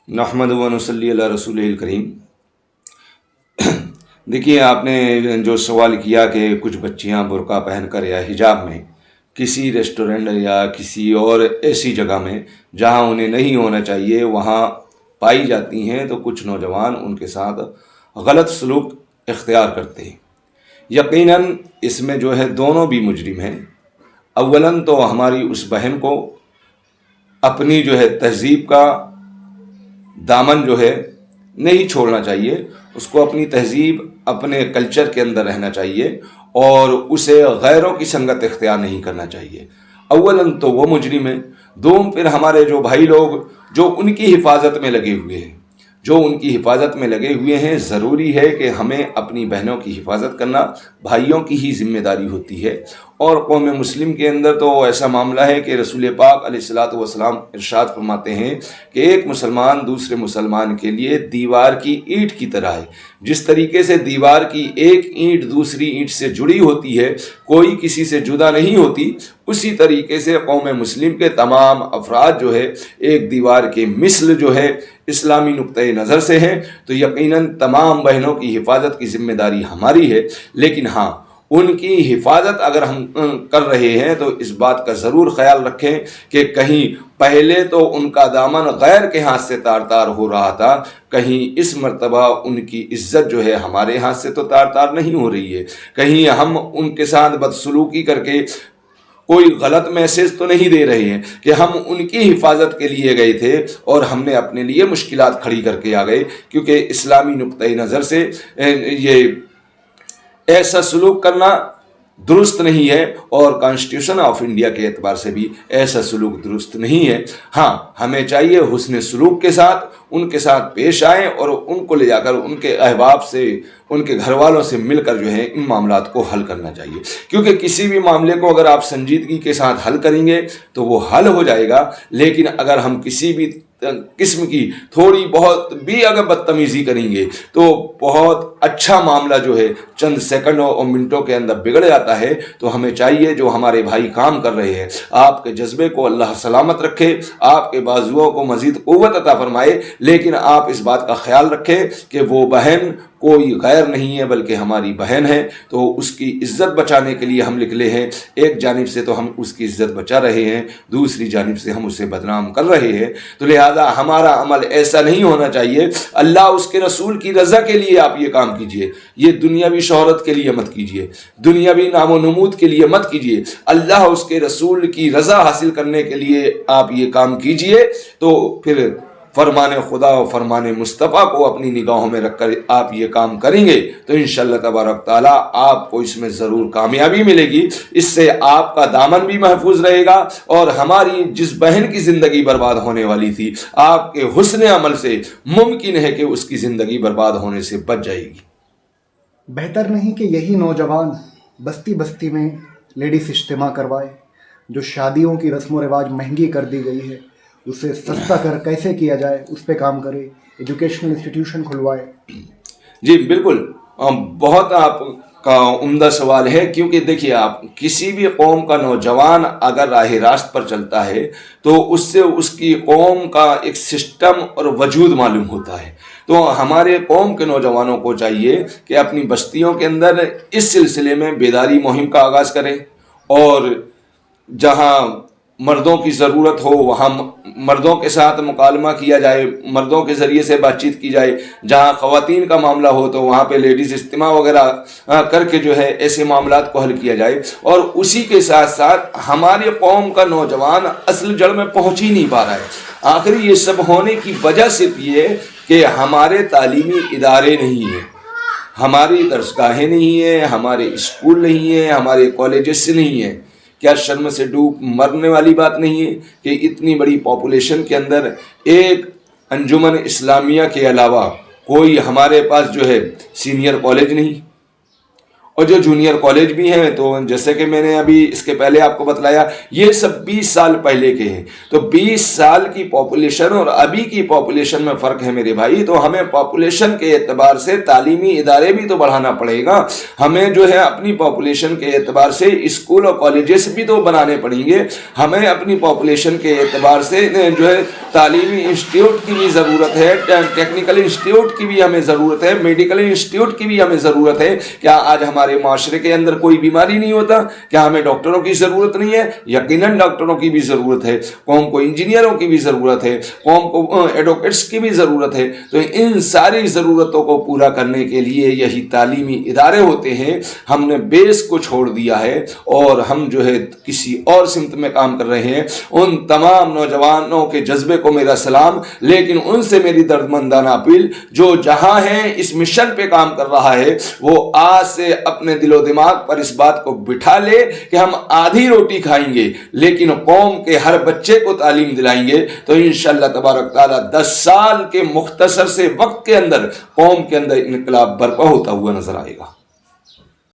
نحمد و نصلی علی رسول الکریم۔ دیکھیے، آپ نے جو سوال کیا کہ کچھ بچیاں برقع پہن کر یا حجاب میں کسی ریسٹورنٹ یا کسی اور ایسی جگہ میں جہاں انہیں نہیں ہونا چاہیے وہاں پائی جاتی ہیں، تو کچھ نوجوان ان کے ساتھ غلط سلوک اختیار کرتے ہیں۔ یقیناً اس میں جو ہے دونوں بھی مجرم ہیں۔ اولاً تو ہماری اس بہن کو اپنی جو ہے تہذیب کا دامن جو ہے نہیں چھوڑنا چاہیے، اس کو اپنی تہذیب اپنے کلچر کے اندر رہنا چاہیے اور اسے غیروں کی سنگت اختیار نہیں کرنا چاہیے۔ اولاً تو وہ مجرم ہیں۔ دوم پھر ہمارے جو بھائی لوگ جو ان کی حفاظت میں لگے ہوئے ہیں، ضروری ہے کہ ہمیں اپنی بہنوں کی حفاظت کرنا بھائیوں کی ہی ذمہ داری ہوتی ہے۔ اور قوم مسلم کے اندر تو ایسا معاملہ ہے کہ رسول پاک علیہ الصلاۃ والسلام ارشاد فرماتے ہیں کہ ایک مسلمان دوسرے مسلمان کے لیے دیوار کی اینٹ کی طرح ہے۔ جس طریقے سے دیوار کی ایک اینٹ دوسری اینٹ سے جڑی ہوتی ہے، کوئی کسی سے جدا نہیں ہوتی، اسی طریقے سے قوم مسلم کے تمام افراد جو ہے ایک دیوار کے مثل جو ہے اسلامی نقطۂ نظر سے ہیں۔ تو یقیناً تمام بہنوں کی حفاظت کی ذمہ داری ہماری ہے، لیکن ہاں، ان کی حفاظت اگر ہم کر رہے ہیں تو اس بات کا ضرور خیال رکھیں کہ کہیں پہلے تو ان کا دامن غیر کے ہاتھ سے تار تار ہو رہا تھا، کہیں اس مرتبہ ان کی عزت جو ہے ہمارے ہاتھ سے تو تار تار نہیں ہو رہی ہے، کہیں ہم ان کے ساتھ بدسلوکی کر کے کوئی غلط میسج تو نہیں دے رہے ہیں کہ ہم ان کی حفاظت کے لیے گئے تھے اور ہم نے اپنے لیے مشکلات کھڑی کر کے آ گئے، کیونکہ اسلامی نقطۂ نظر سے یہ ایسا سلوک کرنا درست نہیں ہے اور کانسٹیٹیوشن آف انڈیا کے اعتبار سے بھی ایسا سلوک درست نہیں ہے۔ ہاں، ہمیں چاہیے حسن سلوک کے ساتھ ان کے ساتھ پیش آئیں اور ان کو لے جا کر ان کے احباب سے، ان کے گھر والوں سے مل کر جو ہے ان معاملات کو حل کرنا چاہیے، کیونکہ کسی بھی معاملے کو اگر آپ سنجیدگی کے ساتھ حل کریں گے تو وہ حل ہو جائے گا، لیکن اگر ہم کسی بھی قسم کی تھوڑی بہت بھی اگر بدتمیزی کریں گے تو بہت اچھا معاملہ جو ہے چند سیکنڈوں اور منٹوں کے اندر بگڑ جاتا ہے۔ تو ہمیں چاہیے جو ہمارے بھائی کام کر رہے ہیں، آپ کے جذبے کو اللہ سلامت رکھے، آپ کے بازوؤں کو مزید قوت عطا فرمائے، لیکن آپ اس بات کا خیال رکھیں کہ وہ بہن کوئی غیر نہیں ہے بلکہ ہماری بہن ہے، تو اس کی عزت بچانے کے لیے ہم نکلے ہیں۔ ایک جانب سے تو ہم اس کی عزت بچا رہے ہیں، دوسری جانب سے ہم اسے بدنام کر رہے ہیں، تو لہذا ہمارا عمل ایسا نہیں ہونا چاہیے۔ اللہ اس کے رسول کی رضا کے لیے آپ یہ کام کیجئے، یہ دنیاوی شہرت کے لیے مت کیجئے، دنیاوی نام و نمود کے لیے مت کیجئے، اللہ اس کے رسول کی رضا حاصل کرنے کے لیے آپ یہ کام کیجئے۔ تو پھر فرمان خدا و فرمان مصطفیٰ کو اپنی نگاہوں میں رکھ کر آپ یہ کام کریں گے تو انشاءاللہ تبارک تعالیٰ آپ کو اس میں ضرور کامیابی ملے گی۔ اس سے آپ کا دامن بھی محفوظ رہے گا اور ہماری جس بہن کی زندگی برباد ہونے والی تھی، آپ کے حسن عمل سے ممکن ہے کہ اس کی زندگی برباد ہونے سے بچ جائے گی۔ بہتر نہیں کہ یہی نوجوان بستی بستی میں لیڈیز اجتماع کروائے؟ جو شادیوں کی رسم و رواج مہنگی کر دی گئی ہے، اسے سستا کیسے کیا جائے اس پہ کام کرے، ایجوکیشنل انسٹیٹیوشن کھلوائے۔ جی بالکل، بہت آپ کا عمدہ سوال ہے، کیونکہ دیکھیے، آپ کسی بھی قوم کا نوجوان اگر راہ راست پر چلتا ہے تو اس سے اس کی قوم کا ایک سسٹم اور وجود معلوم ہوتا ہے۔ تو ہمارے قوم کے نوجوانوں کو چاہیے کہ اپنی بستیوں کے اندر اس سلسلے میں بیداری مہم کا آغاز کریں، اور جہاں مردوں کی ضرورت ہو وہاں مردوں کے ساتھ مکالمہ کیا جائے، مردوں کے ذریعے سے بات چیت کی جائے، جہاں خواتین کا معاملہ ہو تو وہاں پہ لیڈیز اجتماع وغیرہ کر کے جو ہے ایسے معاملات کو حل کیا جائے۔ اور اسی کے ساتھ ساتھ ہماری قوم کا نوجوان اصل جڑ میں پہنچ ہی نہیں پا رہا ہے۔ آخری یہ سب ہونے کی وجہ صرف یہ کہ ہمارے تعلیمی ادارے نہیں ہیں، ہماری درسگاہیں نہیں ہیں، ہمارے اسکول نہیں ہیں، ہمارے کالجز سے نہیں ہیں۔ کیا شرم سے ڈوب مرنے والی بات نہیں ہے کہ اتنی بڑی پاپولیشن کے اندر ایک انجمن اسلامیہ کے علاوہ کوئی ہمارے پاس جو ہے سینئر کالج نہیں؟ اور جو جونیئر کالج بھی ہیں تو جیسے کہ میں نے ابھی اس کے پہلے آپ کو بتلایا یہ سب 20 سال پہلے کے ہیں. تو 20 سال کی پاپولیشن اور ابھی کی پاپولیشن میں فرق ہے میرے بھائی. تو ہمیں پاپولیشن کے اعتبار سے تعلیمی ادارے بھی تو بڑھانا پڑے گا. ہمیں جو ہے اپنی پاپولیشن کے اعتبار سے اسکول اور کالجز بھی تو بنانے پڑیں گے. ہمیں اپنی پاپولیشن کے اعتبار سے جو ہے تعلیمی انسٹیٹیوٹ کی بھی ضرورت ہے, ٹیکنیکل انسٹیٹیوٹ کی بھی ہمیں ضرورت ہے, میڈیکل انسٹیٹیوٹ کی بھی ہمیں ضرورت ہے. کیا آج ہمارے معاشرے کے اندر کوئی بیماری نہیں ہوتا؟ کیا ہمیں ڈاکٹروں کی ضرورت نہیں ہے؟ یقیناً ڈاکٹروں کی بھی ضرورت ہے, قوم کو انجینئروں کی بھی ضرورت ہے, قوم کو ایڈوکیٹس کی بھی ضرورت ہے. تو ان ساری ضرورتوں کو پورا کرنے کے لیے یہی تعلیمی ادارے ہوتے ہیں. ہم نے بیس کو چھوڑ دیا ہے اور ہم جو ہے کسی اور سمت میں کام کر رہے ہیں. ان تمام نوجوانوں کے جذبے کو میرا سلام, لیکن ان سے میری دردمندانہ اپیل جو جہاں ہیں اس مشن پہ کام کر رہا ہے وہ آج سے اپنے دل و دماغ پر اس بات کو بٹھا لے کہ ہم آدھی روٹی کھائیں گے لیکن قوم کے ہر بچے کو تعلیم دلائیں گے. تو انشاءاللہ تبارک تعالیٰ 10 سال کے مختصر سے وقت کے اندر قوم کے اندر انقلاب برپا ہوتا ہوا نظر آئے گا.